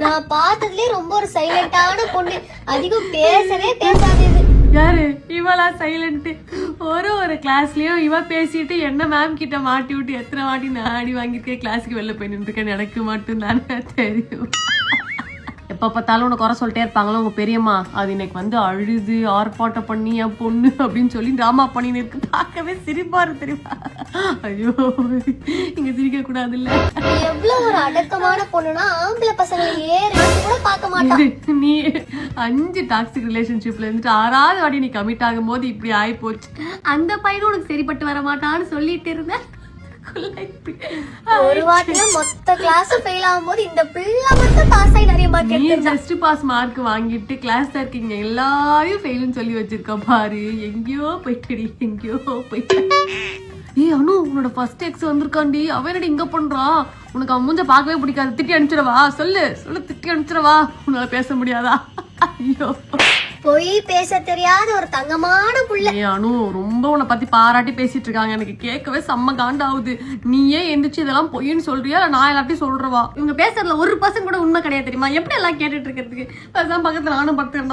நான் பார்த்ததுலயே ரொம்ப ஒரு சைலண்டான பொண்ணு, அதிகம் பேசவே பேசாதது. யாரு இவளா சைலண்ட்? ஒரு கிளாஸ்லயும் இவ பேசிட்டு என்ன மேம் கிட்ட மாட்டி விட்டு எத்தனை வாட்டி நான் அடி வாங்கிருக்கேன். கிளாஸுக்கு வெளில போய் நின்றுருக்கேன், எனக்கு மட்டும் தானே தெரியும். எப்ப பார்த்தாலும் உனக்கு குறை சொல்லிட்டே இருப்பாங்களோ உங்க பெரியம்மா. அது இன்னைக்கு வந்து அழுது ஆர்ப்பாட்டம் பண்ணி என் பொண்ணு அப்படின்னு சொல்லி டிராமா பண்ணின்னு இருக்கு. பார்க்கவே சிரிப்பாரு தெரியுமா? ஐயோ இங்க சிரிக்க கூடாது இல்ல. எவ்வளவு ஒரு அடக்கமான பொண்ணுனா ஆம்பளை பசங்களை ஏறி கூட பார்க்க மாட்டான். நீ 5 டாக்ஸிக் ரிலேஷன்ஷிப்ல இருந்துட்டு 6வது வாட்டி நீ கமிட் ஆகும் போது இப்படி ஆகி போச்சு. அந்த பையனும் உனக்கு சரிப்பட்டு வர மாட்டான்னு சொல்லிட்டு இருந்தேன். ஒரு வாட்டில மொத்த கிளாஸ் ஃபெயில் ஆகும்போது இந்த பிள்ளை மட்டும் பாஸ் ஆகி நிறைய மார்க் எடுத்து ஜஸ்ட் பாஸ் மார்க் வாங்கிட்டு கிளாஸ்ல இருக்கீங்க எல்லாரையும் ஃபெயில்னு சொல்லி வச்சிருக்க பாரு. எங்கேயோ போயிட்டடி, எங்கேயோ போயிட்ட. ஏய் அனு, உன்னோட ஃபர்ஸ்ட் எக்ஸ் வந்திருக்காண்டி. அவன் என்னடி இங்க பண்றான்? உனக்கு அவன் மூஞ்ச பார்க்கவே பிடிக்காது. திட்டி அனுப்பிச்சிடவா? சொல்லு திட்டி அனுப்பிச்சிடவா? உன்னால பேச முடியாதா? ஐயோ, போய் பேச தெரியாத ஒரு தங்கமான புள்ள. அனு ரொம்ப உன்னை பத்தி பாராட்டி பேசிட்டு இருக்காங்க. எனக்கு கேட்கவே செம்ம காண்டாவுது. நீயே எந்திரிச்சு இதெல்லாம் பொய்ன்னு சொல்றியா? நான் எல்லாத்தையும் சொல்றவா? இவங்க பேசுறதுல 1% கூட உண்மை கிடையாது தெரியுமா? எப்படி எல்லாம் கேட்டுட்டு இருக்கிறதுக்கு? பக்கத்துல நானும் படுத்துக்கிறேன்.